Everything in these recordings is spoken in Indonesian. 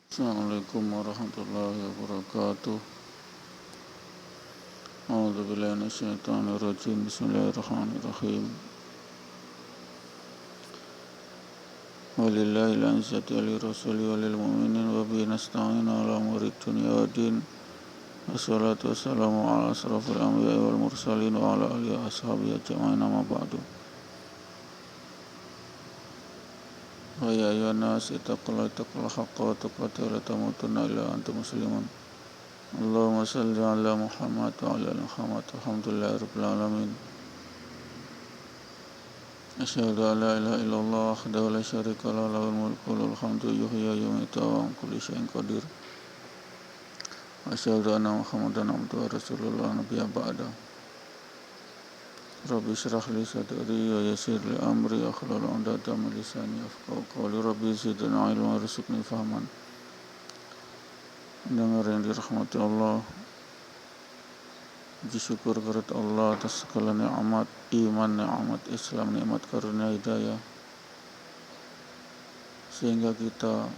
Assalamualaikum warahmatullahi wabarakatuh. A'udzubillahi minasyaitonirrajim. Bismillahirrahmanirrahim. Walillahil izzatu walirrasuli walil mu'minin wa bihi nasta'inu ala umuri dunya waddin. Wassalatu wassalamu ala asrofil anbiya'i wal mursalin wa ala alihi wa ashabihi ajma'in, amma ba'du. Wa ya ayyuhan nas ittaqullaha haqqa tuqatih wa la tamutunna illa wa antum muslimun. Allahumma shalli ala Muhammad wa ala ali Muhammad. Alhamdulillahi rabbil alamin. Asyhadu an la ilaha illallah wahdahu la syarika lahu, lahul mulku wa lahul hamdu, yuhyi wa yumiitu wa huwa ala kulli syai'in qadir. Asyhadu anna Muhammadan abduhu wa rasulullah nabiyya ba'da. Rabbi shrah li sadri wa yassir li amri wahlul 'uqdatam min lisani yafqahu qawli. Rabbi zidni ilman warzuqni fahman. Dengar yang dirahmati Allah, puji syukur kepada Allah atas segala nikmat iman, nikmat Islam, nikmat karunia hidayah, sehingga kita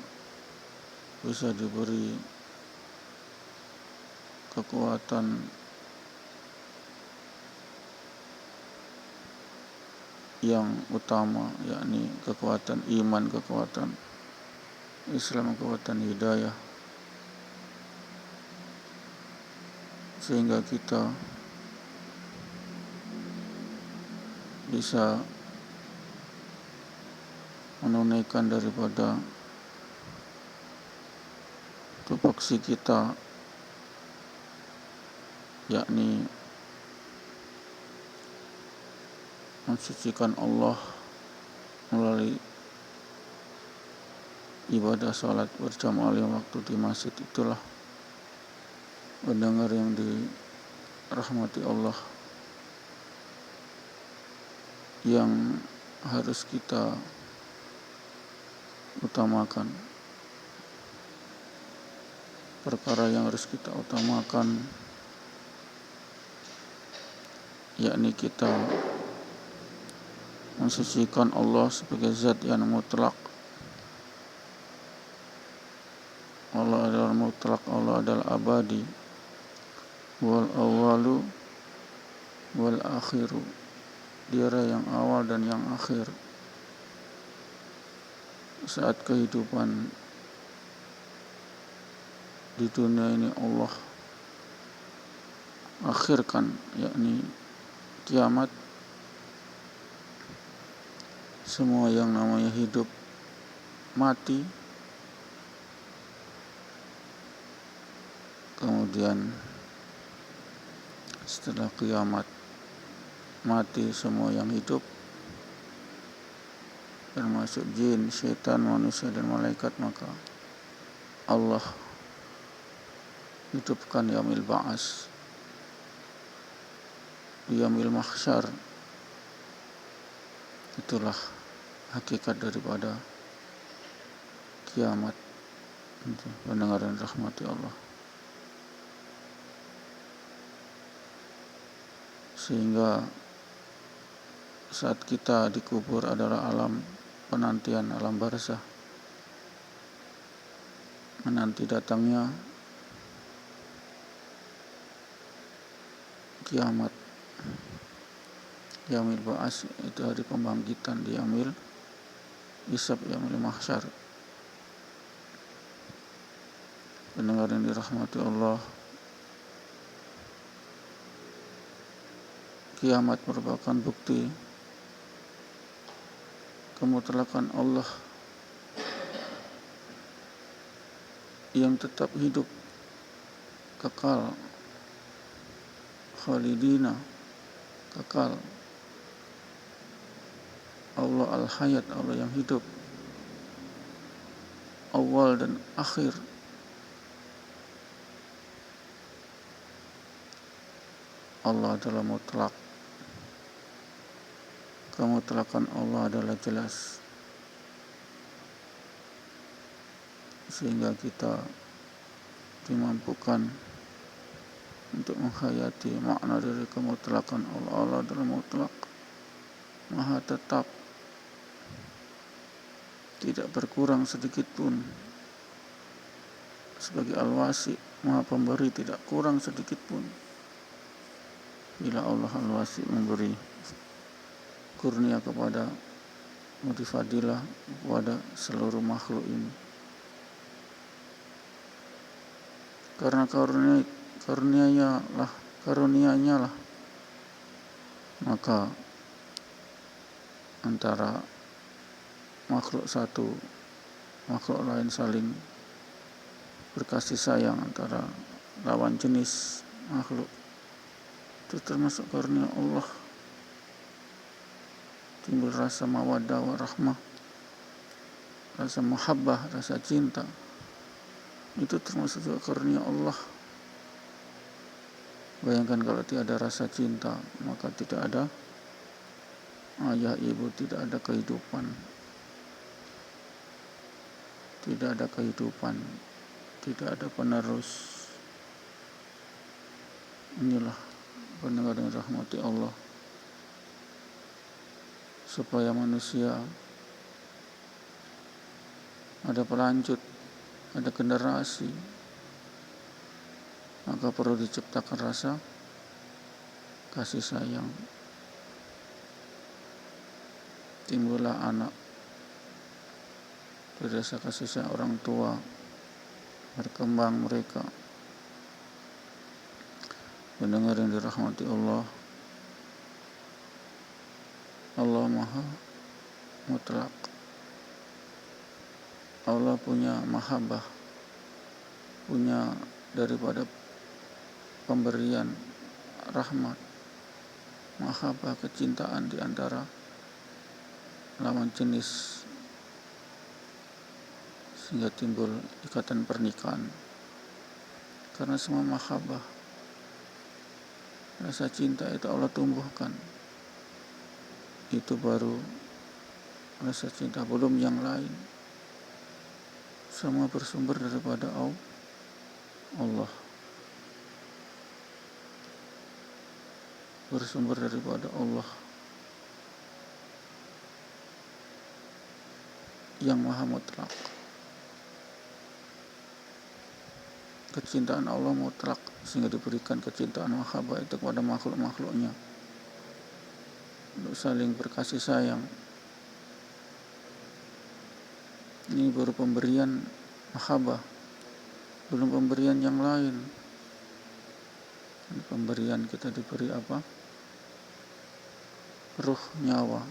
bisa diberi kekuatan yang utama, yakni kekuatan iman, kekuatan Islam, kekuatan hidayah, sehingga kita bisa menunaikan daripada tupoksi kita, yakni mensucikan Allah melalui ibadah salat berjamaah lima waktu di masjid. Itulah pendengar yang dirahmati Allah yang harus kita utamakan. Perkara yang harus kita utamakan yakni kita mensucikan Allah sebagai zat yang mutlak. Allah adalah mutlak, Allah adalah abadi, wal awalu wal akhiru, Dialah yang awal dan yang akhir. Saat kehidupan di dunia ini Allah akhirkan, yakni kiamat. Semua yang namanya hidup mati, kemudian setelah kiamat mati semua yang hidup, termasuk jin, syaitan, manusia dan malaikat, maka Allah hidupkan yaumil ba'as, yaumil mahsyar. Itulah hakikat daripada kiamat. Pendengar dan rahmati Allah, sehingga saat kita dikubur adalah alam penantian, alam barzah, menanti datangnya kiamat. Yaumil ba'as itu hari pembangkitan, di yaumil hisab, yaumil mahsyar. Pendengar yang dirahmati Allah, kiamat merupakan bukti kemutlakan Allah yang tetap hidup, kekal, khalidina, kekal. Allah al-hayat, Allah yang hidup, awal dan akhir. Allah adalah mutlak, kemutlakan Allah adalah jelas, sehingga kita dimampukan untuk menghayati makna dari kemutlakan Allah. Allah adalah mutlak, maha tetap, tidak berkurang sedikit pun, sebagai Al-Wasi, Maha Pemberi, tidak kurang sedikit pun. Bila Allah Al-Wasi memberi kurnia kepada fadilah kepada seluruh makhluk ini. Karena karunianya lah maka antara makhluk satu makhluk lain saling berkasih sayang, antara lawan jenis makhluk. Itu termasuk karunia Allah. Timbul rasa mawaddah warahmah, rasa muhabbah, rasa cinta. Itu termasuk juga karunia Allah. Bayangkan kalau tidak ada rasa cinta, maka tidak ada ayah ibu, tidak ada kehidupan. Tidak ada kehidupan, tidak ada penerus. Inilah pendengar yang rahmati Allah, supaya manusia ada pelanjut, ada generasi, maka perlu diciptakan rasa kasih sayang. Timbullah anak dari rasa kasih sayang orang tua, berkembang mereka. Pendengar yang dirahmati Allah, Allah Maha Mutlak. Allah punya mahabbah, punya daripada pemberian rahmat, mahabbah, kecintaan di antara lawan jenis, sehingga timbul ikatan pernikahan. Karena semua mahabbah, rasa cinta itu Allah tumbuhkan. Itu baru rasa cinta, belum yang lain. Semua bersumber daripada Allah, bersumber daripada Allah yang Maha Mutlak. Kecintaan Allah mutlak, sehingga diberikan kecintaan mahabbah itu kepada makhluk-makhluknya untuk saling berkasih sayang. Ini baru pemberian mahabbah, belum pemberian yang lain. Ini pemberian kita diberi apa? Ruh, nyawa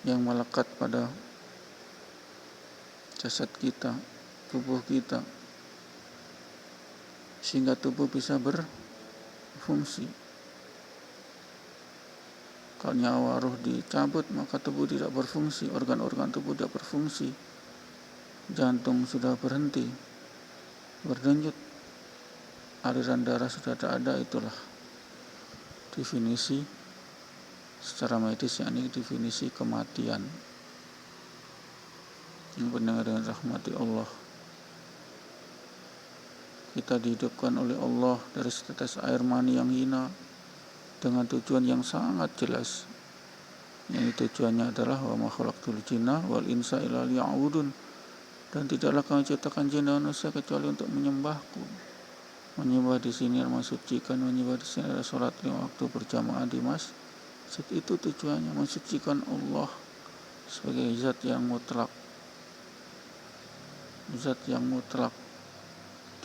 yang melekat pada jasad kita, tubuh kita, sehingga tubuh bisa berfungsi. Kalau nyawa ruh dicabut, maka tubuh tidak berfungsi, organ-organ tubuh tidak berfungsi. Jantung sudah berhenti berdenyut, aliran darah sudah tidak ada. Itulah definisi secara medis, yakni definisi kematian. Yang pendengar yang rahmati Allah, kita dihidupkan oleh Allah dari setetes air mani yang hina dengan tujuan yang sangat jelas. Yang tujuannya adalah wa ma khalaqtul jinna wal insa illa liya'budun, dan tidaklah kami ciptakan jin dan manusia kecuali untuk menyembahku. Menyembah di sini adalah mensucikan, menyembah di sini adalah salat 5 waktu berjamaah di masjid. Itu tujuannya, mensucikan Allah sebagai zat yang mutlak. Zat yang mutlak,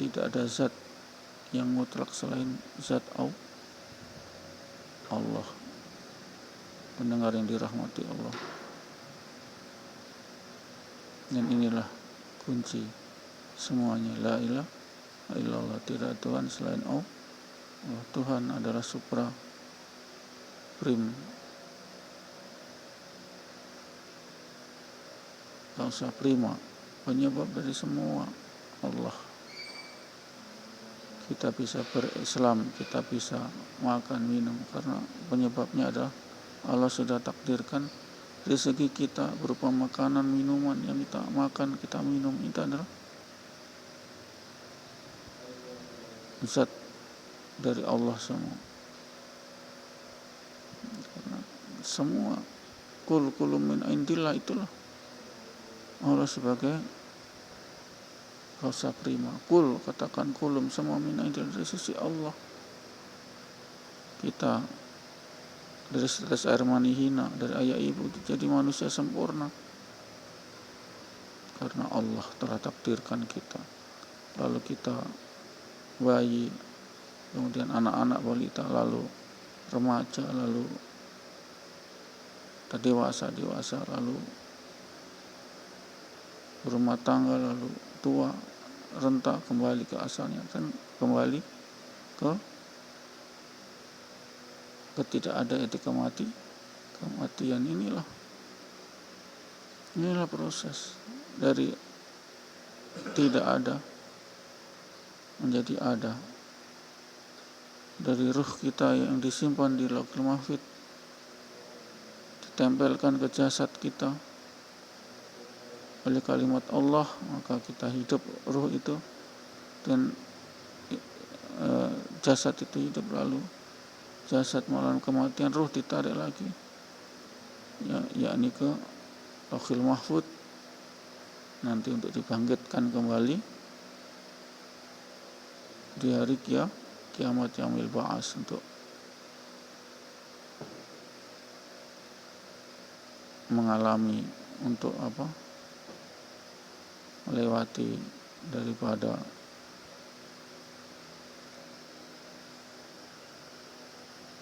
tidak ada zat yang mutlak selain zat Allah. Pendengar yang dirahmati Allah, dan inilah kunci semuanya. La ilaha illallah, tidak Tuhan selain Allah. Tuhan adalah supra prim, causa prima, penyebab dari semua, Allah. Kita bisa berislam, kita bisa makan minum, karena penyebabnya adalah Allah sudah takdirkan rezeki kita berupa makanan, minuman yang kita makan, kita minum, itu adalah zat dari Allah semua. Karena semua kullu min indillah, itulah Allah sebagai rasa prima. Kul, katakan kulum, semua min indillah, dari sisi Allah. Kita dari setetes air mani hina, dari ayah ibu jadi manusia sempurna karena Allah telah takdirkan kita. Lalu kita bayi, kemudian anak-anak balita, lalu remaja, lalu dewasa, lalu berumah tangga, lalu tua, renta, kembali ke asalnya, dan kembali ke tidak ada etika kematian. Inilah proses dari tidak ada menjadi ada, dari ruh kita yang disimpan di Lauhul Mahfuz ditempelkan ke jasad kita oleh kalimat Allah, maka kita hidup ruh itu, dan jasad itu hidup, lalu jasad malam kematian, ruh ditarik lagi yakni ke Lauhul Mahfuz nanti untuk dibangkitkan kembali di hari kiamat yaumil ba'ats, untuk mengalami, untuk melewati daripada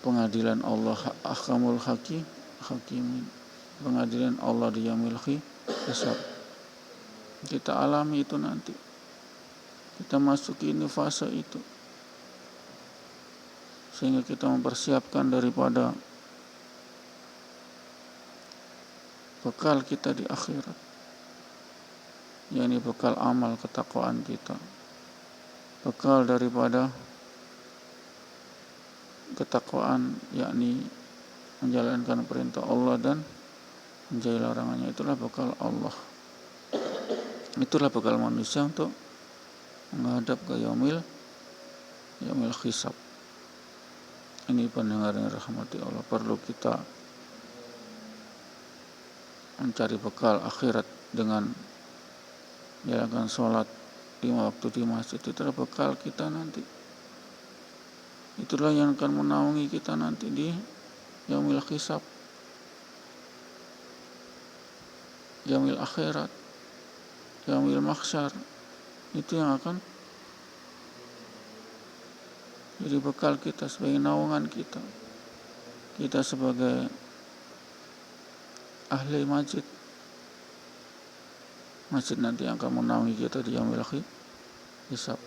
pengadilan Allah, ahkamul hakimin, pengadilan Allah di yaumil hisab. Kita alami itu nanti, kita masuki ini fase itu, sehingga kita mempersiapkan daripada bekal kita di akhirat, yakni bekal amal ketakwaan kita, bekal daripada ketakwaan yakni menjalankan perintah Allah dan menjauhi larangannya. Itulah bekal Allah, itulah bekal manusia untuk menghadap ke yaumil hisab. Ini pendengar yang rahmati Allah, perlu kita mencari bekal akhirat dengan menjalankan sholat 5 waktu di masjid. Itulah bekal kita nanti, itulah yang akan menaungi kita nanti di yaumil hisab, yaumil akhirat, yaumil mahsyar. Itu yang akan jadi bekal kita, sebagai naungan kita sebagai ahli masjid nanti yang akan menaungi kita di yaumil hisab.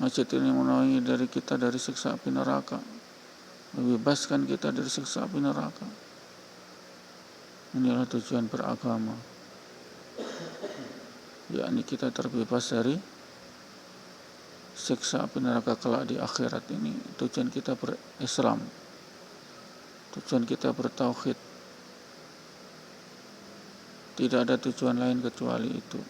Masjid ini menaungi dari kita dari siksa api neraka, membebaskan kita dari siksa api neraka. Inilah tujuan beragama, yakni kita terbebas dari siksa api neraka kelak di akhirat. Ini tujuan kita berislam, tujuan kita bertauhid. Tidak ada tujuan lain kecuali itu.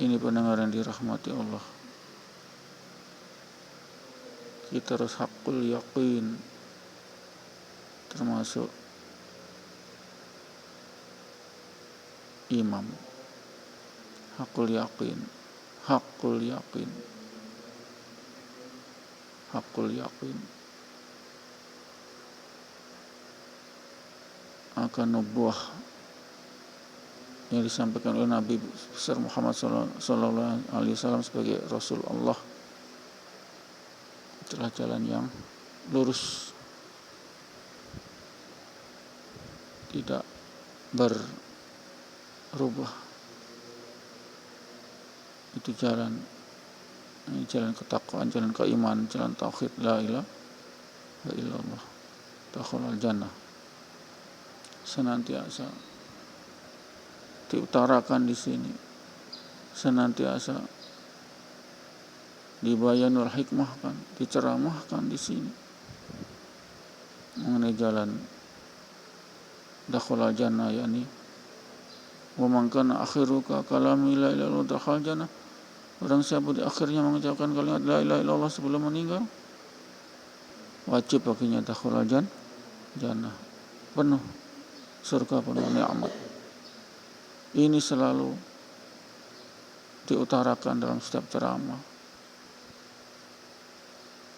Ini pendengar yang dirahmati Allah, kita harus hakul yaqin, termasuk imam. Hakul yaqin akan nubuah yang disampaikan oleh Nabi besar Muhammad sallallahu alaihi wasallam sebagai Rasul Allah. Itulah jalan yang lurus, tidak berubah. Itu jalan ketakwaan, jalan keimanan, jalan tauhid, la ilaha illallah, dakhulul jannah. Senantiasa diutarakan di sini, senantiasa dibayanul hikmahkan, diceramahkan di sini mengenai jalan dakhulul jannah, yakni wa man kana akhiruka kalami la ilaha illallah dakhulul jannah. Orang siapa di akhirnya mengucapkan kalimat la ilaha illallah sebelum meninggal, wajib baginya dakhulul jannah, penuh surga, penuh nikmat. Ini selalu diutarakan dalam setiap ceramah.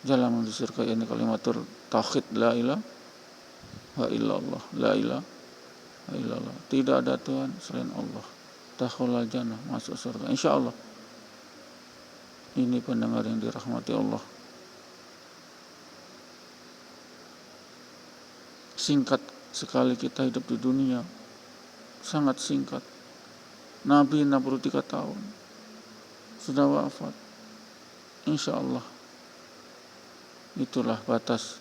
Jalan menuju surga ini kalimatul tauhid, la ilaha illallah, la ilaha illallah. Tidak ada Tuhan selain Allah. Dakhulal jannah, masuk surga insyaallah. Ini pendengar yang dirahmati Allah. Singkat sekali kita hidup di dunia, sangat singkat. Nabi 63 tahun sudah wafat. Insyaallah itulah batas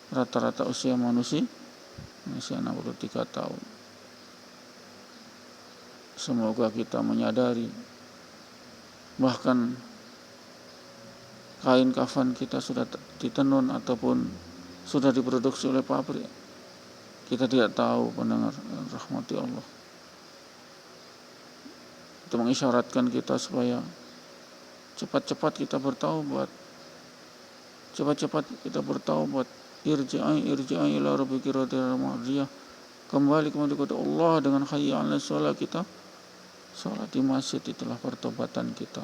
rata-rata usia manusia 63 tahun. Semoga kita menyadari bahkan kain kafan kita sudah ditenun ataupun sudah diproduksi oleh pabrik. Kita tidak tahu, pendengar rahmati Allah. Itu mengisyaratkan kita supaya cepat-cepat kita bertaubat. Cepat-cepat kita bertaubat. Irji'i ila rabbiki radiyatan mardiyah. Kembali kepada Allah dengan hayya 'alas shalah kita. Salat di masjid itulah pertobatan kita.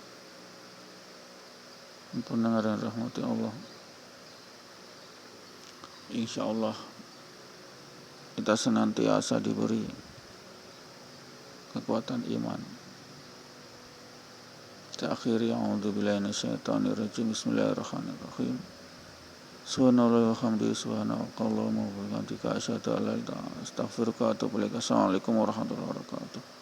Pendengar yang rahmati Allah. Insyaallah kita senantiasa diberi kekuatan iman. Kita akhiri a'udzubillahi minasyaitonir rajim. Bismillahirrahmanirrahim. Subhanallah wa hamdihi subhanakallahumma wa bihamdika asyhadu an la ilaha illa anta astaghfiruka wa atubu ilaik. Assalamualaikum warahmatullahi wabarakatuh.